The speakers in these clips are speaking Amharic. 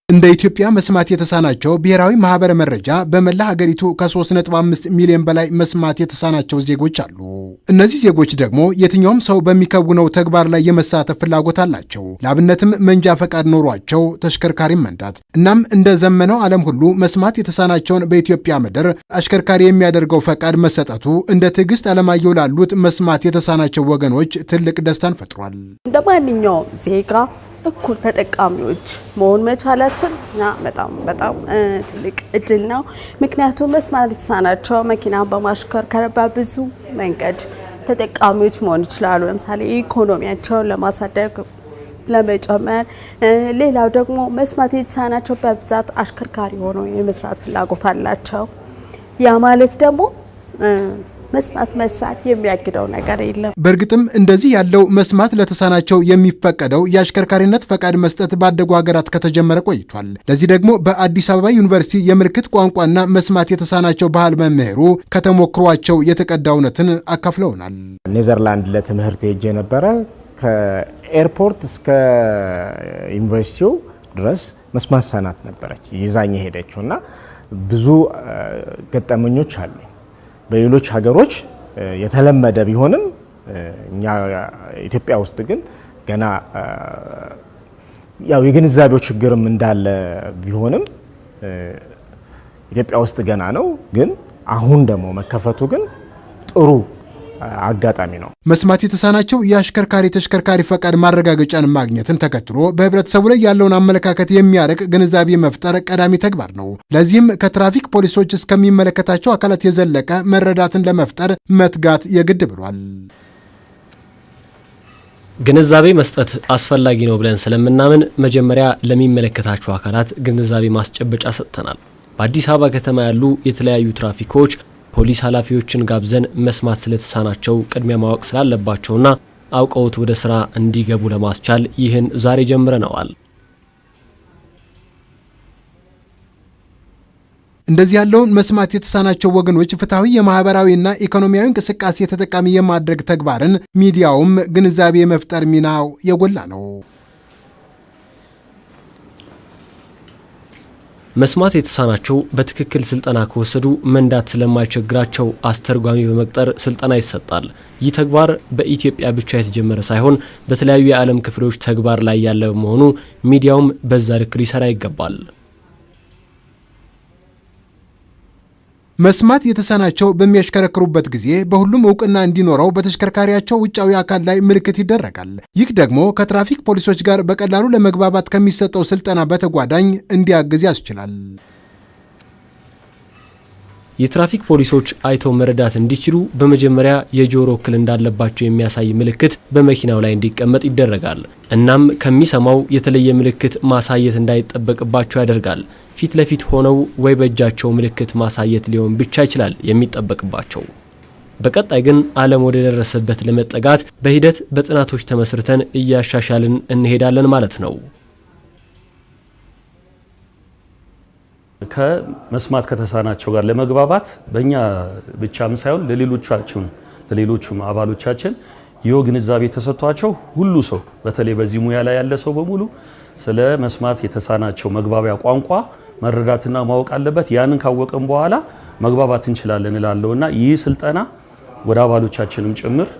እንደ ኢትዮጵያ መስማት የተሳናቸው ብሔራዊ ማህበረ መረጃ በመላ ሀገሪቱ ከ3.5 ሚሊዮን በላይ መስማት የተሳናቸው ዜጎች አሉ። እነዚህ ዜጎች ደግሞ የትኛውም ሰው በሚከውነው ተግባር ላይ የመሳተፍ ፍላጎት አላቸው። ለአብነትም መንጃ ፈቃድ ኖሯቸው ተሽከርካሪ መንዳት። እናም እንደ ዘመነው ዓለም ሁሉ መስማት የተሳናቸውን በኢትዮጵያ ምድር አሽከርካሪ የሚያደርገው ፈቃድ መሰጠቱ እንደ ትዕግስት አለማየሁ ላሉት መስማት የተሳናቸው ወገኖች ትልቅ ደስታን ፈጥሯል። እንደ ማንኛውም ዜጋ እኩል ተጠቃሚዎች መሆን መቻላችን በጣም ትልቅ እድል ነው። ምክንያቱም መስማት የተሳናቸው መኪና በማሽከርከር በብዙ መንገድ ተጠቃሚዎች መሆን ይችላሉ። ለምሳሌ ኢኮኖሚያቸውን ለማሳደግ ለመጨመር፣ ሌላው ደግሞ መስማት የተሳናቸው በብዛት አሽከርካሪ ሆነው የመስራት ፍላጎት አላቸው። ያ ማለት ደግሞ መስማት መሳን የሚያግደው ነገር የለም። በእርግጥም እንደዚህ ያለው መስማት ለተሳናቸው የሚፈቀደው የአሽከርካሪነት ፈቃድ መስጠት ባደጉ ሀገራት ከተጀመረ ቆይቷል። ለዚህ ደግሞ በአዲስ አበባ ዩኒቨርሲቲ የምልክት ቋንቋና መስማት የተሳናቸው ባህል መምህሩ ከተሞክሯቸው የተቀዳ እውነትን አካፍለውናል። ኔዘርላንድ ለትምህርት ሄጄ ነበረ። ከኤርፖርት እስከ ዩኒቨርሲቲው ድረስ መስማት ተሳናት ነበረች ይዛኝ ሄደችውና ብዙ ገጠመኞች አሉ። በሌሎች ሀገሮች የተለመደ ቢሆንም እኛ ኢትዮጵያ ውስጥ ግን ገና ያው የግንዛቤው ችግርም እንዳለ ቢሆንም ኢትዮጵያ ውስጥ ገና ነው። ግን አሁን ደግሞ መከፈቱ ግን ጥሩ አጋጣሚ ነው። መስማት የተሳናቸው ተሽከርካሪ ፈቃድ ማረጋገጫን ማግኘትን ተከትሎ በህብረተሰቡ ላይ ያለውን አመለካከት የሚያርቅ ግንዛቤ መፍጠር ቀዳሚ ተግባር ነው። ለዚህም ከትራፊክ ፖሊሶች እስከሚመለከታቸው አካላት የዘለቀ መረዳትን ለመፍጠር መትጋት የግድ ብሏል። ግንዛቤ መስጠት አስፈላጊ ነው ብለን ስለምናምን መጀመሪያ ለሚመለከታቸው አካላት ግንዛቤ ማስጨበጫ ሰጥተናል። በአዲስ አበባ ከተማ ያሉ የተለያዩ ትራፊኮች ፖሊስ ኃላፊዎችን ጋብዘን መስማት ስለተሳናቸው ቅድሚያ ማወቅ ስላለባቸውና አውቀውት ወደ ስራ እንዲገቡ ለማስቻል ይህን ዛሬ ጀምረናል። እንደዚህ ያለውን መስማት የተሳናቸው ወገኖች ፍትሃዊ የማህበራዊና ኢኮኖሚያዊ እንቅስቃሴ ተጠቃሚ የማድረግ ተግባርን ሚዲያውም ግንዛቤ የመፍጠር ሚናው የጎላ ነው። መስማት የተሳናቸው በትክክል ስልጠና ከወሰዱ መንዳት ስለማይቸግራቸው አስተርጓሚ በመቅጠር ስልጠና ይሰጣል። ይህ ተግባር በኢትዮጵያ ብቻ የተጀመረ ሳይሆን በተለያዩ የዓለም ክፍሎች ተግባር ላይ ያለ በመሆኑ ሚዲያውም በዛ ልክ ሊሰራ ይገባል። መስማት የተሳናቸው በሚያሽከረክሩበት ጊዜ በሁሉም እውቅና እንዲኖረው በተሽከርካሪያቸው ውጫዊ አካል ላይ ምልክት ይደረጋል። ይህ ደግሞ ከትራፊክ ፖሊሶች ጋር በቀላሉ ለመግባባት ከሚሰጠው ስልጠና በተጓዳኝ እንዲያግዝ ያስችላል። የትራፊክ ፖሊሶች አይተው መረዳት እንዲችሉ በመጀመሪያ የጆሮ እክል እንዳለባቸው የሚያሳይ ምልክት በመኪናው ላይ እንዲቀመጥ ይደረጋል። እናም ከሚሰማው የተለየ ምልክት ማሳየት እንዳይጠበቅባቸው ያደርጋል። ፊት ለፊት ሆነው ወይ በእጃቸው ምልክት ማሳየት ሊሆን ብቻ ይችላል የሚጠበቅባቸው። በቀጣይ ግን ዓለም ወደ ደረሰበት ለመጠጋት በሂደት በጥናቶች ተመስርተን እያሻሻልን እንሄዳለን ማለት ነው። ከመስማት ከተሳናቸው ጋር ለመግባባት በእኛ ብቻም ሳይሆን ለሌሎቹም አባሎቻችን ይኸው ግንዛቤ ተሰጥቷቸው ሁሉ ሰው በተለይ በዚህ ሙያ ላይ ያለ ሰው በሙሉ ስለ መስማት የተሳናቸው መግባቢያ ቋንቋ መረዳትና ማወቅ አለበት። ያንን ካወቀን በኋላ መግባባት እንችላለን እላለሁና ይህ ስልጠና ወደ አባሎቻችንም ጭምር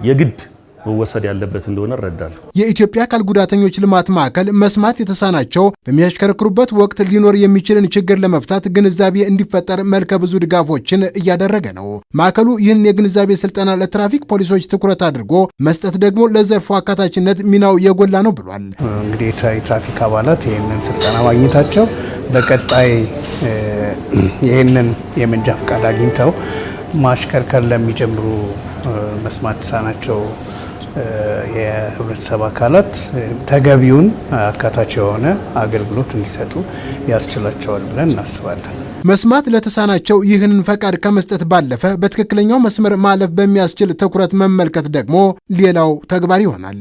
የግድ መወሰድ ያለበት እንደሆነ እረዳለሁ። የኢትዮጵያ አካል ጉዳተኞች ልማት ማዕከል መስማት የተሳናቸው በሚያሽከረክሩበት ወቅት ሊኖር የሚችልን ችግር ለመፍታት ግንዛቤ እንዲፈጠር መልከ ብዙ ድጋፎችን እያደረገ ነው። ማዕከሉ ይህን የግንዛቤ ስልጠና ለትራፊክ ፖሊሶች ትኩረት አድርጎ መስጠት ደግሞ ለዘርፉ አካታችነት ሚናው የጎላ ነው ብሏል። እንግዲህ የትራፊክ አባላት ይህንን ስልጠና ማግኘታቸው በቀጣይ ይህንን የመንጃ ፈቃድ አግኝተው ማሽከርከር ለሚጀምሩ መስማት የተሳናቸው የህብረተሰብ አካላት ተገቢውን አካታች የሆነ አገልግሎት እንዲሰጡ ያስችላቸዋል ብለን እናስባለን። መስማት ለተሳናቸው ይህንን ፈቃድ ከመስጠት ባለፈ በትክክለኛው መስመር ማለፍ በሚያስችል ትኩረት መመልከት ደግሞ ሌላው ተግባር ይሆናል።